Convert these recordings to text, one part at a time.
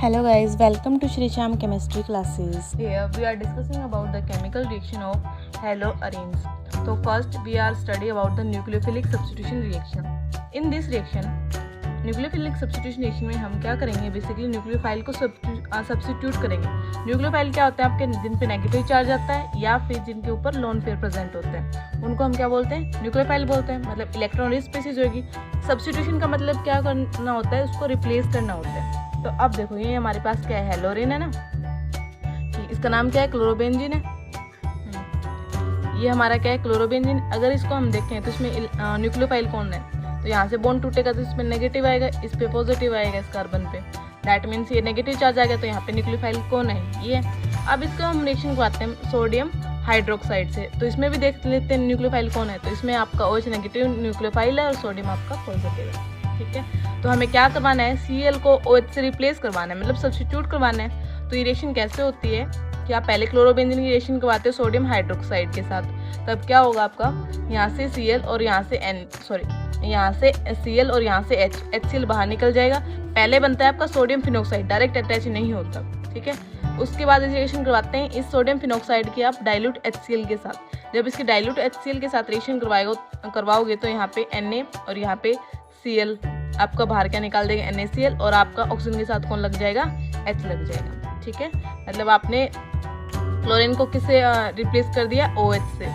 Hello guys, welcome to Shri Sham chemistry classes. Here we are discussing about the chemical reaction of haloarenes. So first we are study about the nucleophilic substitution reaction. In this reaction, nucleophilic substitution reaction में हम क्या करेंगे, basically nucleophile को substitute करेंगे। Nucleophile क्या होता है, आपके जिन पे नेगेटिव चार्ज आता है या फिर जिनके ऊपर लोन पेयर प्रेजेंट होते हैं उनको हम क्या बोलते हैं, न्यूक्लियोफाइल बोलते हैं। मतलब इलेक्ट्रॉन रिच स्पीशीज होगी। सब्स्टिट्यूशन का मतलब क्या करना होता है, उसको रिप्लेस करना होता है। तो अब देखो ये हमारे पास क्या है, हेलोरेन है ना, इसका नाम क्या है, क्लोरोबेंजीन है। ये हमारा क्या है, क्लोरोबेंजीन। अगर इसको हम देखें तो इसमें न्यूक्लियोफाइल कौन है, तो यहाँ से बॉन्ड टूटेगा तो इसमें नेगेटिव आएगा, इस पे पॉजिटिव आएगा, इस कार्बन पे। दैट मीन्स ये नेगेटिव चार्ज आएगा, तो यहाँ पे न्यूक्लियोफाइल कौन है, ये है। अब इसको हम रिएक्शन करवाते हैं सोडियम हाइड्रोक्साइड से, तो इसमें भी देख लेते हैं न्यूक्लियोफाइल कौन है। तो इसमें आपका OH नेगेटिव न्यूक्लियोफाइल है और सोडियम आपका पॉजिटिव है। ठीक है, तो हमें क्या करवाना है, Cl को OH से रिप्लेस करवाना है, मतलब सब्स्टिट्यूट करवाना है। तो ये रिएक्शन कैसे होती है कि आप पहले क्लोरोबेंजीन की रिएक्शन करवाते हो सोडियम हाइड्रोक्साइड के साथ, तब क्या होगा आपका, यहाँ से Cl और यहाँ से Cl और यहाँ से HCl बाहर निकल जाएगा। पहले बनता है आपका सोडियम फिनोक्साइड, डायरेक्ट अटैच नहीं होता। ठीक है, उसके बाद रिएक्शन करवाते हैं इस सोडियम फिनोक्साइड की आप डाइल्यूट HCl के साथ। जब इसकी डाइल्यूट HCl के साथ रिएक्शन करवाओगे तो यहाँ पे Na और यहाँ पे Cl आपका बाहर क्या निकाल देगा, NaCl, और आपका ऑक्सीजन के साथ कौन लग जाएगा, H लग जाएगा। ठीक है, मतलब आपने क्लोरीन को किससे रिप्लेस कर दिया, OH से।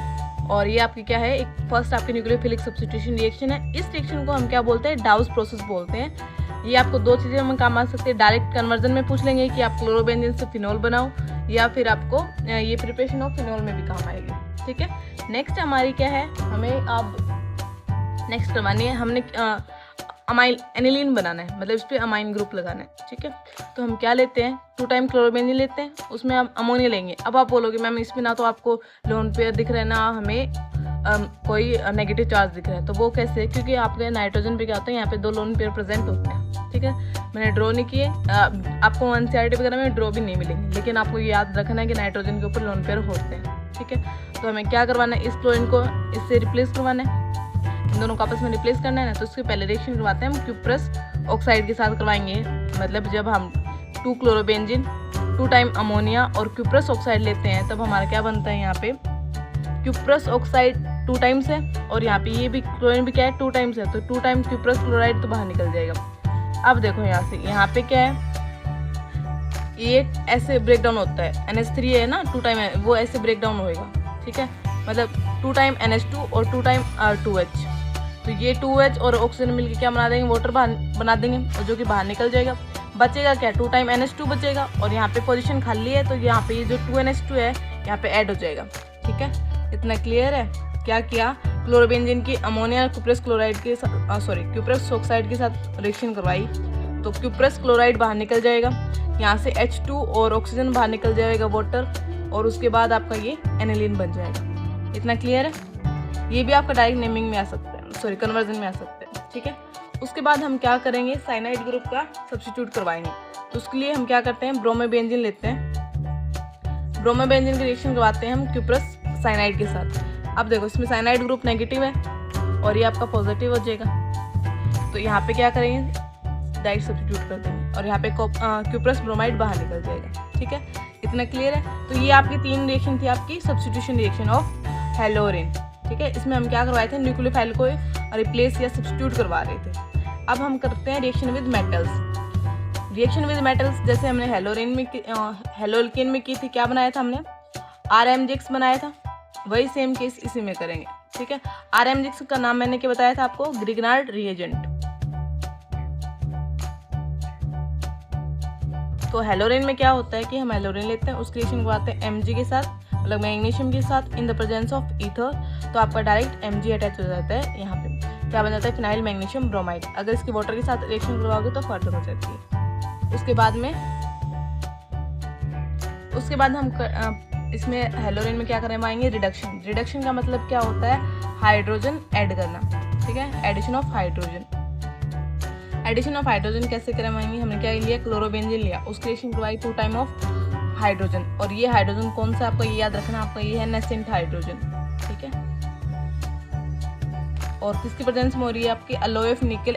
और ये आपकी क्या है, एक फर्स्ट आपकी न्यूक्लियोफिलिक सब्स्टिट्यूशन रिएक्शन है। इस रिएक्शन को हम क्या बोलते हैं, डाउस प्रोसेस बोलते हैं। ये आपको दो चीज़ें में काम आ सकते हैं, डायरेक्ट कन्वर्जन में पूछ लेंगे कि आप क्लोरोबेंजीन से फिनोल बनाओ, या फिर आपको ये प्रिपरेशन ऑफ फिनोल में भी काम आएगी। ठीक है, नेक्स्ट हमारी क्या है, हमें अब नेक्स्ट करवानी है, हमने अमाइल एनिलीन बनाना है, मतलब इस पर अमाइन ग्रुप लगाना है। ठीक है, तो हम क्या लेते हैं, 2 टाइम क्लोरोबेंजीन लेते हैं, उसमें हम अमोनिया लेंगे। अब आप बोलोगे मैम इसमें ना तो आपको लोन पेयर दिख रहा है, ना हमें कोई नेगेटिव चार्ज दिख रहा है, तो वो कैसे, क्योंकि आपके नाइट्रोजन पे क्या होता है, यहाँ पे 2 लोन पेयर प्रेजेंट होते हैं। ठीक है, मैंने ड्रॉ नहीं किए, आपको NCERT वगैरह में ड्रॉ भी नहीं मिलेंगे, लेकिन आपको याद रखना है कि नाइट्रोजन के ऊपर लोन पेयर होते हैं। ठीक है, तो हमें क्या करवाना है, इस क्लोरीन को इससे रिप्लेस करवाना है, इन दोनों को आपस में रिप्लेस करना है ना। तो उसके पहले रिएक्शन करवाते हैं हम क्यूप्रस ऑक्साइड के साथ करवाएंगे। मतलब जब हम 2 क्लोरोबेंजीन 2 टाइम अमोनिया और क्यूप्रस ऑक्साइड लेते हैं, तब हमारा क्या बनता है, यहाँ पे क्यूप्रस ऑक्साइड 2 टाइम्स है, और यहाँ पे ये भी क्लोरीन भी क्या है, 2 टाइम्स है, तो 2 टाइम क्यूप्रस क्लोराइड तो बाहर निकल जाएगा। अब देखो यहाँ से, यहाँ पे क्या है, ये ऐसे ब्रेक डाउन होता है, NH3 है ना, 2 टाइम है, वो ऐसे ब्रेक डाउन होएगा। ठीक है, मतलब 2 टाइम NH2 और 2 टाइम R2H, तो ये 2H और ऑक्सीजन मिलकर क्या बना देंगे, वाटर बना देंगे, और जो कि बाहर निकल जाएगा। बचेगा क्या, 2 टाइम NH2 बचेगा, और यहाँ पे पोजीशन खाली है, तो यहाँ पे ये जो 2NH2 है यहाँ पे ऐड हो जाएगा। ठीक है, इतना क्लियर है। क्या किया, क्लोरोबेंजीन की अमोनिया क्यूप्रस क्लोराइड के साथ क्यूप्रस ऑक्साइड के साथ रिएक्शन करवाई, तो क्यूप्रस क्लोराइड बाहर निकल जाएगा, यहाँ से H2 और ऑक्सीजन बाहर निकल जाएगा, वाटर, और उसके बाद आपका ये एनिलीन बन जाएगा। इतना क्लियर है। ये भी आपका डायरेक्ट नेमिंग में आ सकता है, कन्वर्जन में आ सकते हैं। ठीक है, उसके बाद हम क्या करेंगे, साइनाइड ग्रुप का सब्स्टिट्यूट करवाएंगे। तो उसके लिए हम क्या करते हैं, ब्रोमोबेंजीन लेते हैं, ब्रोमोबेंजीन की रिएक्शन करवाते हैं हम क्यूप्रस साइनाइड के साथ। अब देखो इसमें साइनाइड ग्रुप नेगेटिव है और ये आपका पॉजिटिव हो जाएगा, तो यहाँ पे क्या करेंगे, डायरेक्ट सब्स्टिट्यूट कर देंगे, और यहाँ पे क्यूप्रस ब्रोमाइड बाहर निकल जाएगा। ठीक है, इतना क्लियर है। तो ये आपकी 3 रिएक्शन थी, आपकी सब्स्टिट्यूशन रिएक्शन ऑफ हेलोरेन। ठीक है, इसमें हम क्या करवाए थे, न्यूक्लियोफाइल को रिप्लेस या सब्स्टिट्यूट करवा रहे थे। अब हम करते हैं reaction with metals. Reaction with metals जैसे हमने हेलोल्केन में की थी, क्या बनाया था हमने, RMGX बनाया था, वही सेम केस इसी में करेंगे। ठीक है, RMGX का नाम मैंने क्या बताया था आपको, ग्रिग्नार्ड रिएजेंट। तो हेलोरेन में क्या होता है कि हम हेलोरेन लेते हैं, उसकी रिएक्शन करवाते हैं Mg के साथ, मतलब मैग्नीशियम के साथ, in the presence of ether, तो आपका डायरेक्ट Mg अटैच हो जाता है। यहाँ पे क्या बन जाता है, फिनाइल मैग्नीशियम ब्रोमाइड। अगर इसकी वाटर के साथ रिएक्शन करवाओगे तो फर्दर हो जाती है। उसके बाद हम इसमें हेलोरेन में क्या करवाएंगे, रिडक्शन। रिडक्शन का मतलब क्या होता है, हाइड्रोजन ऐड करना। ठीक है, addition of hydrogen. Addition of hydrogen कैसे करवाएंगे, हमने क्या लिया, क्लोरोबेंजीन लिया, उसकी रिएक्शन करवाई 2 टाइम ऑफ हाइड्रोजन, और ये हाइड्रोजन कौन सा आपका, ये याद रखना आपका, ये है नेसेंट हाइड्रोजन। ठीक है, और किसकी प्रेजेंस में हो रही है आपकी, अलॉय ऑफ निकल,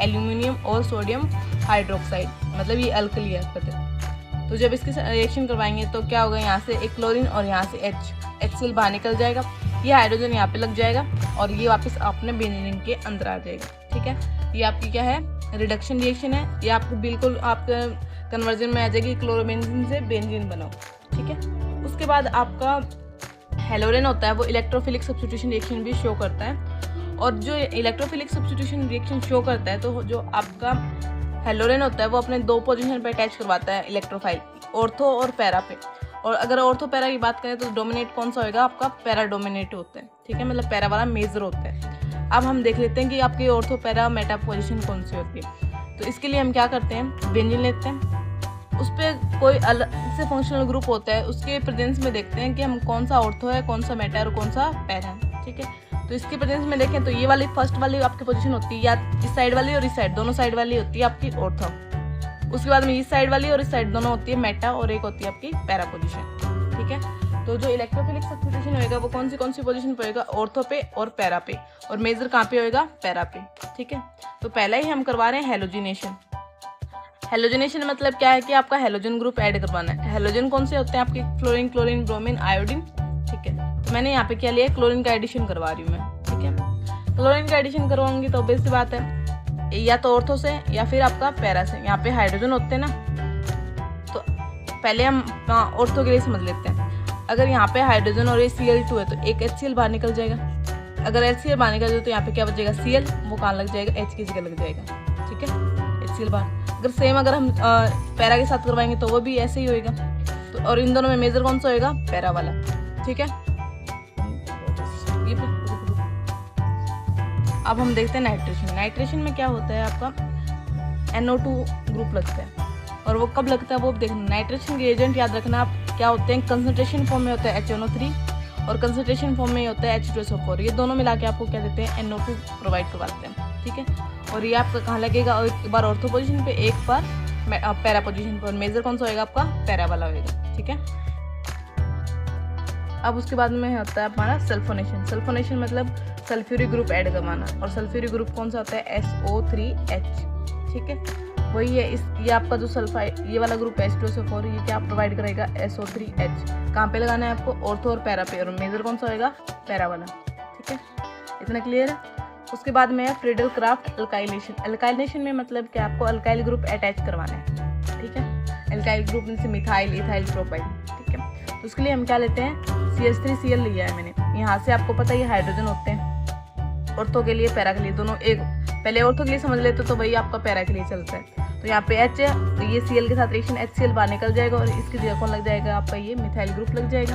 एल्यूमिनियम और सोडियम हाइड्रोक्साइड, मतलब ये अल्कली हरकत है। तो जब इसकी रिएक्शन करवाएंगे तो क्या होगा, यहाँ से एक क्लोरीन और यहाँ से HCl बाहर निकल जाएगा, ये हाइड्रोजन यहाँ पे लग जाएगा और ये वापस अपने बेंजीन के अंदर आ जाएगा। ठीक है, ये आपकी क्या है, रिडक्शन रिएक्शन है। ये आपको बिल्कुल आपका कन्वर्जन में आ जाएगी, क्लोरोबेंजीन से बेंजीन बनाओ। ठीक है, उसके बाद आपका हेलोरेन होता है वो इलेक्ट्रोफिलिक सब्स्टिट्यूशन रिएक्शन भी शो करता है। और जो इलेक्ट्रोफिलिक सब्स्टिट्यूशन रिएक्शन शो करता है तो जो आपका हेलोरेन होता है वो अपने 2 पोजीशन पे अटैच करवाता है इलेक्ट्रोफाइल, ऑर्थो और पैरा पे। और अगर ऑर्थो पैरा की बात करें तो डोमिनेट कौन सा होगा, आपका पैरा डोमिनेट होता है। ठीक है, मतलब पैरा वाला मेजर होता है। अब हम देख लेते हैं कि आपकी ऑर्थो पैरा मेटा पोजीशन कौन सी होती है। तो इसके लिए हम क्या करते हैं, बेंजीन लेते हैं, उस पर कोई अलग से फंक्शनल ग्रुप होता है, उसके प्रेजेंस में देखते हैं कि हम कौन सा ऑर्थो है, कौन सा मेटा और कौन सा पैरा है। ठीक है, तो इसके प्रेजेंस में देखें तो ये वाली फर्स्ट वाली आपकी पोजीशन होती है, या इस साइड वाली और इस साइड दोनों साइड वाली होती है आपकी ऑर्थो। उसके बाद में इस साइड वाली और इस साइड दोनों होती है मेटा और एक होती है आपकी पैरा पोजीशन। ठीक है, तो जो इलेक्ट्रोफिलिक सब्स्टिट्यूशन होएगा वो कौन सी पोजीशन पे होएगा, ऑर्थो पे और पैरा पे, और मेजर कहाँ पे होएगा, पैरा पे। ठीक है, तो पहले ही हम करवा रहे हैं हेलोजिनेशन। हेलोजिनेशन मतलब क्या है कि आपका हेलोजन ग्रुप ऐड करवाना है। हेलोजन कौन से होते हैं आपके, फ्लोरीन, क्लोरीन, ब्रोमीन, आयोडीन। ठीक है, तो मैंने यहाँ पे क्या लिया, क्लोरीन का एडिशन करवा रही हूँ मैं। ठीक है, क्लोरीन का एडिशन करवाऊंगी तो ऑब्वियस सी बात है या तो ऑर्थो से या फिर आपका पैरा से। यहाँ पे हाइड्रोजन होते हैं ना, तो पहले हम ऑर्थो के लिए समझ लेते हैं। अगर यहाँ पे हाइड्रोजन और ये Cl2 है तो एक HCl बाहर निकल जाएगा। अगर HCl बाहर निकल जाए तो यहाँ पे क्या बचेगा, Cl, वो कहाँ लग जाएगा, H की जगह लग जाएगा। ठीक है, HCl बाहर। अगर सेम अगर हम पैरा के साथ करवाएंगे तो वो भी ऐसे ही होएगा। तो और इन दोनों में मेजर कौन सा होएगा, पैरा वाला। ठीक है, अब हम देखते हैं नाइट्रेशन। नाइट्रेशन में क्या होता है, आपका NO2 ग्रुप लगता है, और वो कब लगता है वो देखना। नाइट्रेशन के एजेंट याद रखना आप क्या होते हैं, कंसंट्रेशन फॉर्म में होता है HNO3 और कंसंट्रेशन फॉर्म में होता है H2SO4। ये दोनों मिला के आपको क्या देते हैं, NO2 प्रोवाइड करवाते हैं। ठीक है, और ये आपका कहाँ लगेगा, एक बार ऑर्थो पोजीशन पे, एक बार पैरा पोजीशन पर। मेजर कौन सा होएगा, आपका पैरा वाला होएगा। ठीक है, अब उसके बाद में होता है हमारा सल्फोनेशन। सल्फोनेशन मतलब सल्फ्यूरिक ग्रुप ऐड करवाना, और सल्फ्यूरिक ग्रुप कौन सा होता है, SO3H। ठीक है, वही है ये आपका जो सल्फाइड ये वाला ग्रुप H2SO4, ये क्या प्रोवाइड करेगा, SO3H। कहाँ पे लगाना है आपको, ऑर्थो और पैरा पे, और मेजर कौन सा होएगा, पैरा वाला। ठीक है, इतना क्लियर है। उसके बाद में है फ्रीडल क्राफ्ट अल्काइलेशन। अल्काइलेशन में मतलब क्या, आपको अल्काइल ग्रुप अटैच करवाना है। ठीक है, अल्काइल ग्रुप जैसे मिथाइल, इथाइल, प्रोपाइल। ठीक है, तो उसके लिए हम क्या लेते हैं, CH3Cl लिया है मैंने। यहाँ से आपको पता है ये हाइड्रोजन होते हैं, ऑर्थो के लिए, पैरा के लिए, दोनों एक। पहले ऑर्थो के लिए समझ लेते तो वही आपका पैरा के लिए चलता है। तो यहाँ पे H है, तो ये Cl के साथ रिएक्शन HCl बाहर निकल जाएगा और इसकी जगह कौन लग जाएगा, आपका ये मिथाइल ग्रुप लग जाएगा।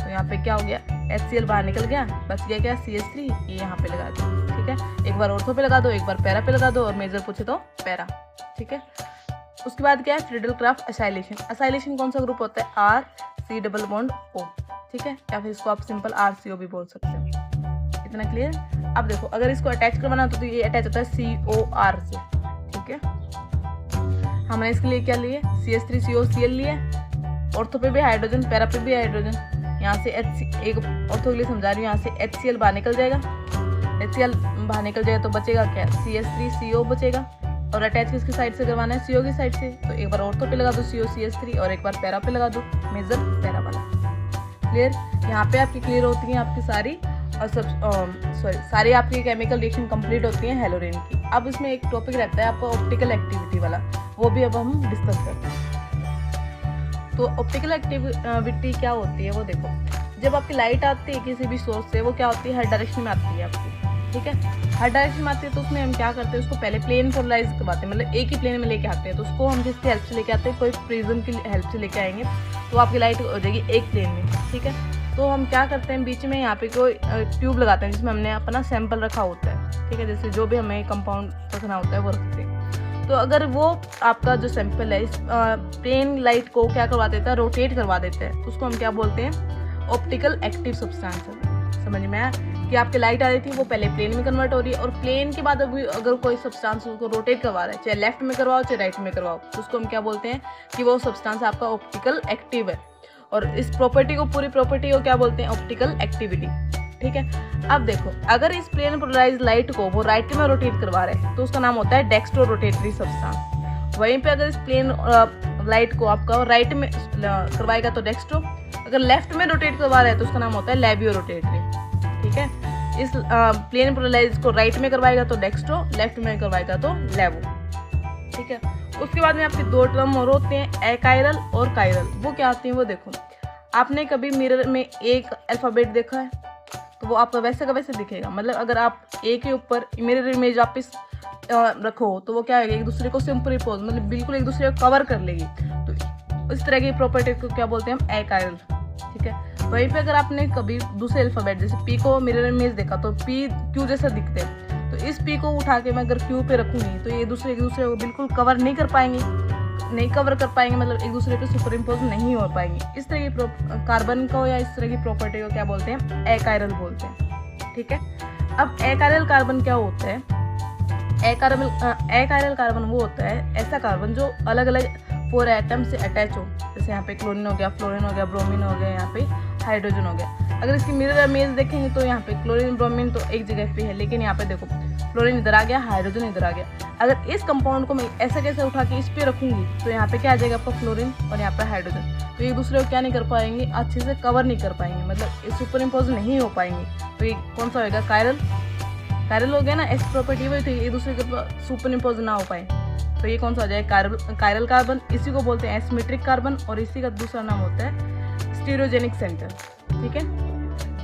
तो यहाँ पे क्या हो गया, HCl बाहर निकल गया, बच गया क्या, CH3, ये यहाँ पे लगा दो। ठीक है, एक बार ऑर्थो पे लगा दो, एक बार पैरा पे लगा दो, और मेजर पूछे तो पैरा। ठीक है, उसके बाद क्या है, फ्रीडल क्राफ्ट असाइलेशन। असाइलेशन कौन सा ग्रुप होता है, RC+O। ठीक है, या फिर इसको आप सिंपल RCO भी बोल सकते हैं। इतना क्लियर। अब देखो, अगर इसको अटैच करवाना तो ये अटैच होता है COR से। ठीक है, हमने इसके लिए क्या लिए, CH3COCl लिए, ऑर्थो पे भी हाइड्रोजन, पैरा पे भी हाइड्रोजन। यहाँ से एक ऑर्थो के लिए समझा रही हूँ, यहाँ से HCl बाहर निकल जाएगा। HCl बाहर निकल जाएगा तो बचेगा क्या, CH3CO बचेगा। और अटैच किसकी साइड से करवाना है, CO की साइड से। तो एक बार ऑर्थो पे लगा दो COCH3 और एक बार पैरा पे लगा दो, मेजर पैरा वाला। क्लियर, यहाँ पे आपकी क्लियर होती है आपकी सारी और सारी आपकी केमिकल रिएक्शन कंप्लीट होती है हेलोरेन की। अब इसमें एक टॉपिक रहता है आपका ऑप्टिकल एक्टिविटी वाला, वो भी अब हम डिस्कस करते हैं। तो ऑप्टिकल एक्टिविटी क्या होती है वो देखो, जब आपकी लाइट आती है किसी भी सोर्स से, वो क्या होती है, हर डायरेक्शन में आती है आपकी। ठीक है, हर डायरेक्शन में आती है तो उसमें हम क्या करते हैं, उसको पहले प्लेन पोलराइज करवाते हैं, मतलब एक ही प्लेन में लेके आते हैं। तो उसको हम जिसकी हेल्प से लेके आते हैं, कोई प्रिज्म की हेल्प से लेके आएंगे तो आपकी लाइट हो जाएगी एक प्लेन में। ठीक है, तो हम क्या करते हैं, बीच में यहाँ पे कोई ट्यूब लगाते हैं जिसमें हमने अपना सैंपल रखा होता है। ठीक है, जैसे जो भी हमें कंपाउंड रखना होता है वो रखते हैं। तो अगर वो आपका जो सैंपल है इस प्लेन लाइट को क्या करवा देता है, रोटेट करवा देता है, उसको हम क्या बोलते हैं, ऑप्टिकल एक्टिव सब्सटेंस। समझ में आया कि आपकी लाइट आ रही थी वो पहले प्लेन में कन्वर्ट हो रही है, और प्लेन के बाद अगर कोई सब्सटेंस उसको रोटेट करवा रहा है, चाहे लेफ्ट में करवाओ चाहे राइट में करवाओ, तो उसको हम क्या बोलते हैं कि वो सब्सटेंस आपका ऑप्टिकल एक्टिव है। और इस प्रॉपर्टी को, पूरी प्रॉपर्टी को क्या बोलते हैं, ऑप्टिकल एक्टिविटी। ठीक है, अब देखो, अगर इस प्लेन पोलराइज लाइट को वो राइट में रोटेट करवा रहे हैं तो उसका नाम होता है डेक्स्ट्रो रोटेटरी सब्सटेंस। वहीं पे अगर इस प्लेन लाइट को आपका राइट में करवाएगा तो डेक्स्ट्रो, अगर लेफ्ट में रोटेट करवा रहा है तो उसका नाम होता है लेबियो रोटेटरी। ठीक है, इस प्लेन पोलराइज को राइट में करवाएगा तो डेक्स्ट्रो, लेफ्ट में करवाएगा तो लेवो। ठीक है, उसके बाद में आपके दो टर्म और होते हैं, एकाइरल और काइरल। वो क्या होती हैं वो देखो, आपने कभी मिरर में एक अल्फ़ाबेट देखा है तो वो आपका वैसे का वैसे दिखेगा। मतलब अगर आप ए के ऊपर मिरर इमेज आप इस रखो तो वो क्या होगा, एक दूसरे को सुपरइम्पोज, मतलब बिल्कुल एक दूसरे को कवर कर लेगी। तो इस तरह की प्रॉपर्टी को क्या बोलते हैं हम, एकाइरल। ठीक है, वहीं पे अगर आपने कभी दूसरे अल्फ़ाबेट जैसे पी को मिरर इमेज देखा तो पी क्यू जैसा दिखते हैं, तो इस पी को उठा के मैं अगर क्यू पे रखूँगी तो ये एक दूसरे को बिल्कुल कवर नहीं कर पाएंगे, मतलब एक दूसरे पे सुपर इम्पोज नहीं हो पाएंगे। इस तरह की कार्बन को या इस तरह की प्रॉपर्टी को क्या बोलते हैं, एकाइरल बोलते हैं। ठीक है, अब एकाइरल कार्बन क्या होता है, एकाइरल कार्बन वो होता है ऐसा कार्बन जो अलग अलग 4 एटम से अटैच हो। जैसे यहाँ पे क्लोरीन हो गया, फ्लोरीन हो गया, ब्रोमीन हो गया, यहाँ पे हाइड्रोजन हो गया। अगर इसकी मिरर इमेज देखेंगे तो यहाँ पे क्लोरीन ब्रोमीन तो एक जगह पे है, लेकिन यहाँ पे देखो फ्लोरीन इधर आ गया, हाइड्रोजन इधर आ गया। अगर इस कंपाउंड को मैं ऐसा कैसे उठा के इस पे रखूंगी तो यहाँ पे क्या आ जाएगा आपका फ्लोरीन और यहाँ पे हाइड्रोजन, तो एक दूसरे को क्या नहीं कर पाएंगे, अच्छे से कवर नहीं कर पाएंगे, मतलब सुपर इम्पोज नहीं हो पाएंगे। तो ये कौन सा होगा, कायरल हो गया ना। ऐसी प्रॉपर्टी वही थी, एक दूसरे के सुपर इम्पोज ना हो पाए, तो ये कौन सा हो जाएगा, कायरल कार्बन। इसी को बोलते हैं एसिमेट्रिक कार्बन, और इसी का दूसरा नाम होता है स्टीरियोजेनिक सेंटर। ठीक है,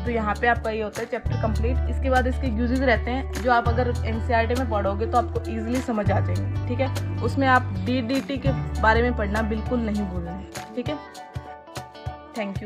तो यहाँ पे आपका ये होता है चैप्टर कंप्लीट। इसके बाद इसके यूजेस रहते हैं जो आप अगर एनसीईआरटी में पढ़ोगे तो आपको इजीली समझ आ जाएंगे। ठीक है, उसमें आप डीडीटी के बारे में पढ़ना बिल्कुल नहीं भूलना। ठीक है, थैंक यू।